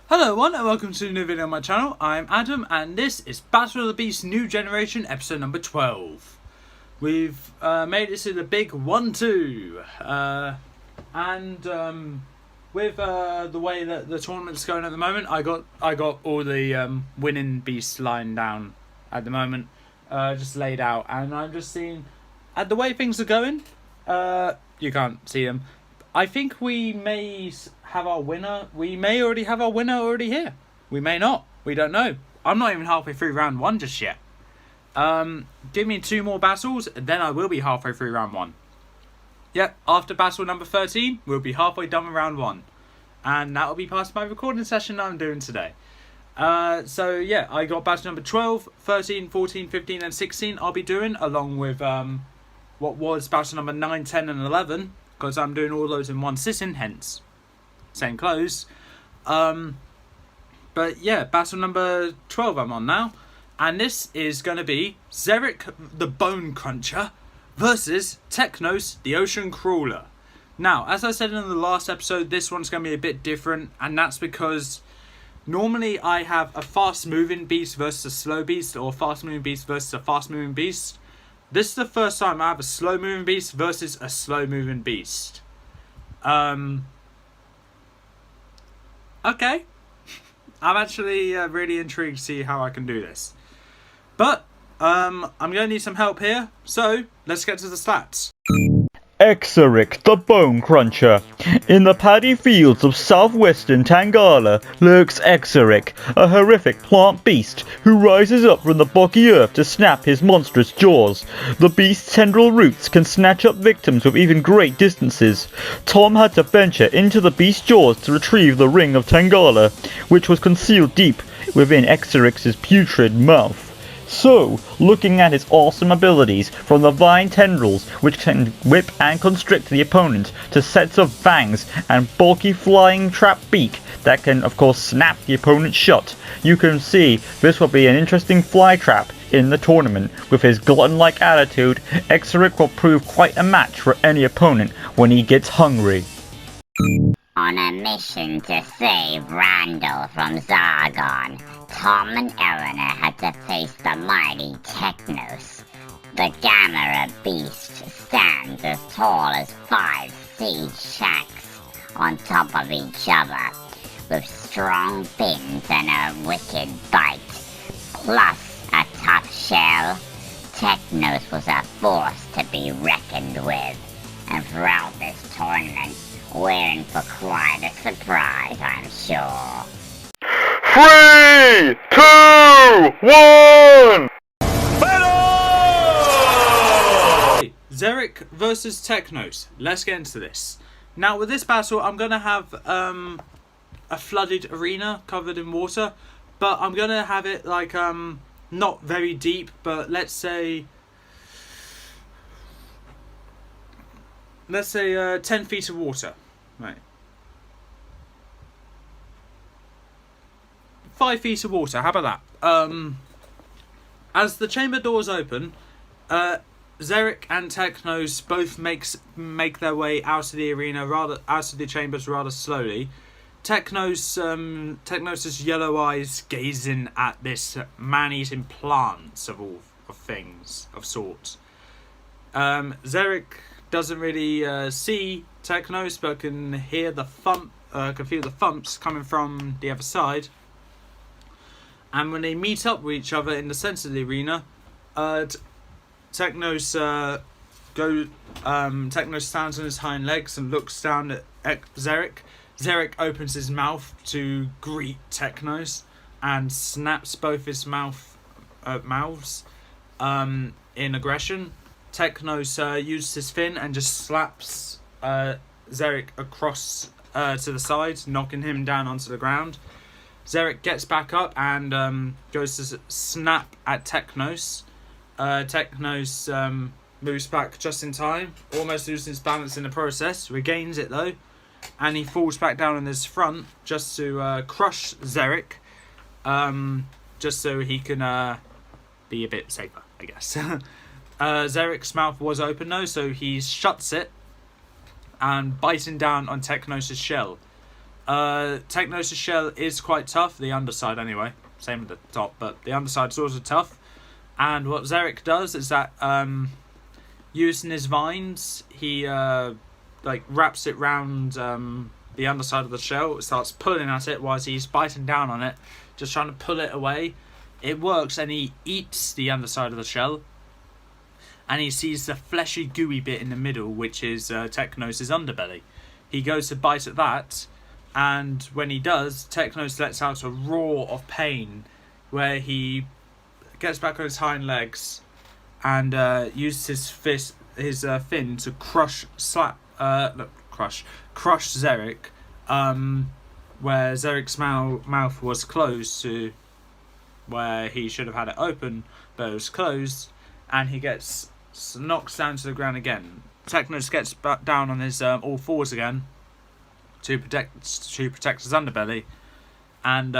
Hello everyone and welcome to a new video on my channel. I'm Adam and this is Battle of the Beast New Generation episode number 12. We've made it to the big 1-2 and with the way that the tournament's going at the moment, I got all the winning beasts lying down at the moment, just laid out, and I'm just seeing at the way things are going. You can't see them. I think we may have our winner. We may already have our winner already here. We may not. We don't know. I'm not even halfway through round 1 just yet. Give me 2 more battles, then I will be halfway through round 1. Yep, after battle number 13, we'll be halfway done with round 1. And that will be part of my recording session that I'm doing today. So yeah, I got battle number 12, 13, 14, 15 and 16 I'll be doing, along with what was battle number 9, 10 and 11. Because I'm doing all those in one sitting, hence same clothes. But yeah, battle number 12 I'm on now. And this is going to be Xerik the Bone Cruncher versus Teknos the Ocean Crawler. Now, as I said in the last episode, this one's going to be a bit different. And that's because normally I have a fast moving beast versus a slow beast, or a fast moving beast versus a fast moving beast. This is the first time I have a slow moving beast versus a slow moving beast. Okay. I'm actually really intrigued to see how I can do this. But I'm going to need some help here. So let's get to the stats. Xerik the Bone Cruncher. In the paddy fields of southwestern Tangala lurks Xerik, a horrific plant beast who rises up from the boggy earth to snap his monstrous jaws. The beast's tendril roots can snatch up victims with even great distances. Tom had to venture into the beast's jaws to retrieve the ring of Tangala, which was concealed deep within Xerik's putrid mouth. So, looking at his awesome abilities, from the vine tendrils, which can whip and constrict the opponent, to sets of fangs and bulky flying trap beak that can of course snap the opponent shut, you can see this will be an interesting fly trap in the tournament. With his glutton-like attitude, Xerik will prove quite a match for any opponent when he gets hungry. On a mission to save Randall from Zargon, Tom and Eleanor had to face the mighty Teknos. The Gamera beast stands as tall as 5 siege shacks on top of each other, with strong fins and a wicked bite, plus a tough shell. Teknos was a force to be reckoned with, and throughout this tournament, we're in for quite a surprise, I'm sure. 3, 2, 1! Okay, Xerik versus Teknos. Let's get into this. Now with this battle, I'm going to have a flooded arena covered in water. But I'm going to have it like not very deep, but let's say 10 feet of water. Right. 5 feet of water, how about that? As the chamber doors open, Xerik and Teknos both make their way out of the arena, out of the chambers rather slowly. Teknos' yellow eyes gazing at this man-eating plants of things of sorts. Xerik doesn't really see Teknos, but can hear the can feel the thumps coming from the other side. And when they meet up with each other in the centre of the arena, Teknos stands on his hind legs and looks down at Xerik. Xerik opens his mouth to greet Teknos and snaps both his mouths in aggression. Teknos uses his fin and just slaps Xerik across to the side, knocking him down onto the ground. Xerik gets back up and goes to snap at Teknos. Teknos moves back just in time, almost losing his balance in the process, regains it though, and he falls back down on his front just to crush Xerik, just so he can be a bit safer, I guess. Xerik's mouth was open though, so he shuts it and biting down on Teknos' shell. Teknos' shell is quite tough, the underside anyway. Same with the top, but the underside is also tough. And what Xerik does is that, using his vines, he wraps it round the underside of the shell, starts pulling at it while he's biting down on it, just trying to pull it away. It works, and he eats the underside of the shell. And he sees the fleshy, gooey bit in the middle, which is Teknos' underbelly. He goes to bite at that, and when he does, Teknos lets out a roar of pain, where he gets back on his hind legs and uses his fin to crush Xerik, where Xerik's mouth was closed to where he should have had it open, but it was closed, and he gets knocked down to the ground again. Teknos gets back down on his all fours again to protect his underbelly, and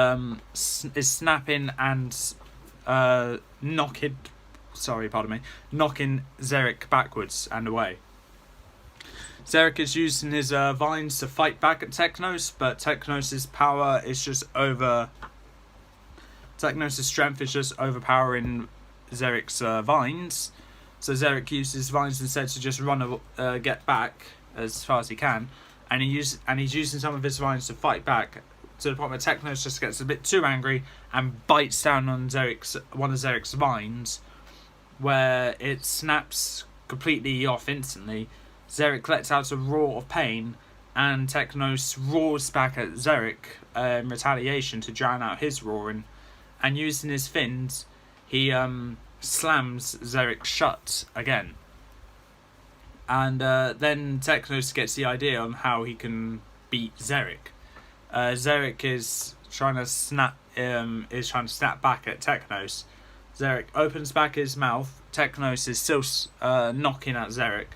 is snapping and knocking Xerik backwards and away. Xerik is using his vines to fight back at Teknos, but Teknos' power is just over. Teknos' strength is just overpowering Xerik's vines, so Xerik uses vines instead to just get back as far as he can, and he's using some of his vines to fight back, to the point where Teknos just gets a bit too angry and bites down on one of Xerik's vines, where it snaps completely off instantly. Xerik lets out a roar of pain, and Teknos roars back at Xerik in retaliation to drown out his roaring, and using his fins, he slams Xerik shut again. And then Teknos gets the idea on how he can beat Xerik. Xerik is trying to snap back at Teknos. Xerik opens back his mouth. Teknos is still knocking at Xerik,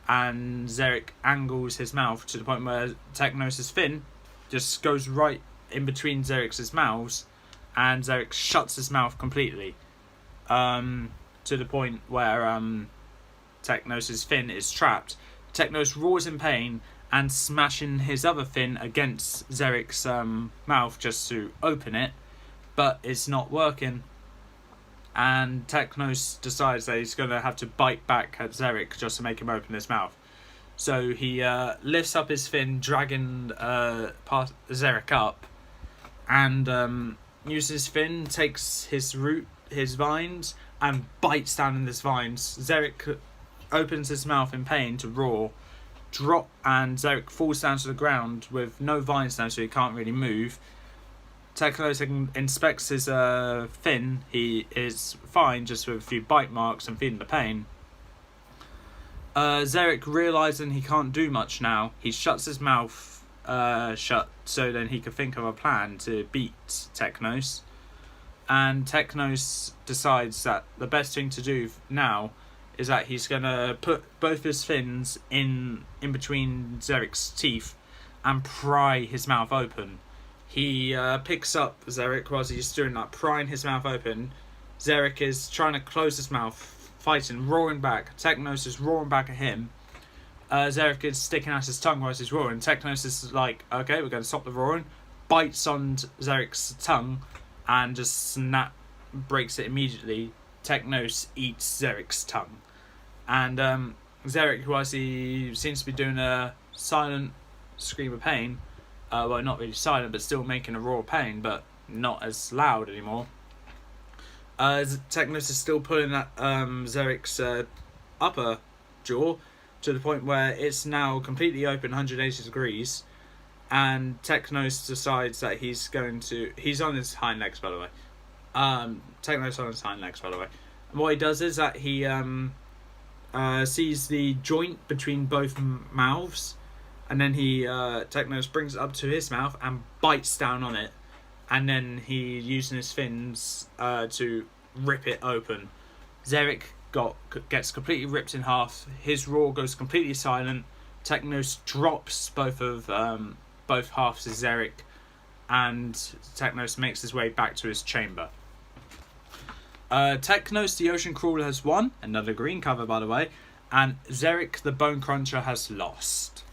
and Xerik angles his mouth to the point where Teknos' fin just goes right in between Xerik's mouths, and Xerik shuts his mouth completely, to the point where Teknos' fin is trapped. Teknos roars in pain and smashing his other fin against Xerik's mouth just to open it, but it's not working. And Teknos decides that he's going to have to bite back at Xerik just to make him open his mouth. So he lifts up his fin, dragging Xerik up, and uses his fin, takes his vines, and bites down in his vines. Xerik opens his mouth in pain to roar, and Xerik falls down to the ground with no vines now, so he can't really move. Teknos inspects his fin. He is fine, just with a few bite marks and feeling the pain. Xerik, realising he can't do much now, he shuts his mouth shut so then he can think of a plan to beat Teknos. And Teknos decides that the best thing to do now is that he's going to put both his fins in between Xerik's teeth and pry his mouth open. He picks up Xerik while he's doing that, prying his mouth open. Xerik is trying to close his mouth, fighting, roaring back. Teknos is roaring back at him. Xerik is sticking out his tongue while he's roaring. Teknos is like, okay, we're going to stop the roaring. Bites on Xerik's tongue and just breaks it immediately. Teknos eats Xerik's tongue. And Xerik, whilst he seems to be doing a silent scream of pain, well, not really silent, but still making a roar of pain, but not as loud anymore. Teknos is still pulling at Xerik's upper jaw to the point where it's now completely open, 180 degrees, and Teknos decides that he's on his hind legs, by the way. Teknos on his hind legs, by the way. And what he does is that he sees the joint between both mouths, and then Teknos brings it up to his mouth and bites down on it, and then he using his fins to rip it open. Xerik gets completely ripped in half. His roar goes completely silent. Teknos drops both halves of Xerik, and Teknos makes his way back to his chamber. Teknos the Ocean Crawler has won, another green cover by the way, and Xerik the Bone Cruncher has lost.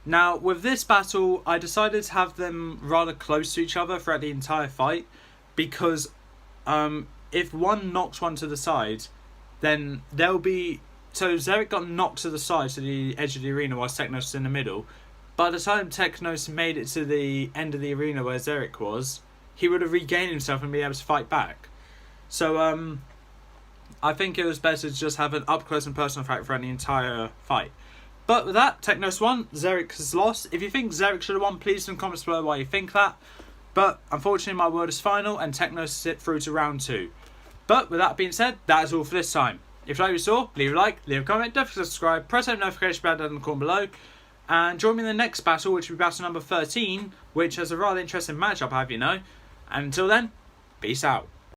Now, with this battle, I decided to have them rather close to each other throughout the entire fight, because if one knocks one to the side, then there'll be... So Xerik got knocked to the side, to the edge of the arena, whilst Teknos was in the middle. By the time Teknos made it to the end of the arena where Xerik was, he would have regained himself and be able to fight back. So, I think it was better to just have an up-close and personal fight throughout the entire fight. But with that, Teknos won, Xerik has lost. If you think Xerik should have won, please in the comments below why you think that. But unfortunately, my word is final, and Teknos sit through to round 2. But with that being said, that is all for this time. If you like what you saw, leave a like, leave a comment, don't forget to subscribe, press that notification bell down in the corner below, and join me in the next battle, which will be battle number 13, which has a rather interesting matchup, have you know. And until then, peace out.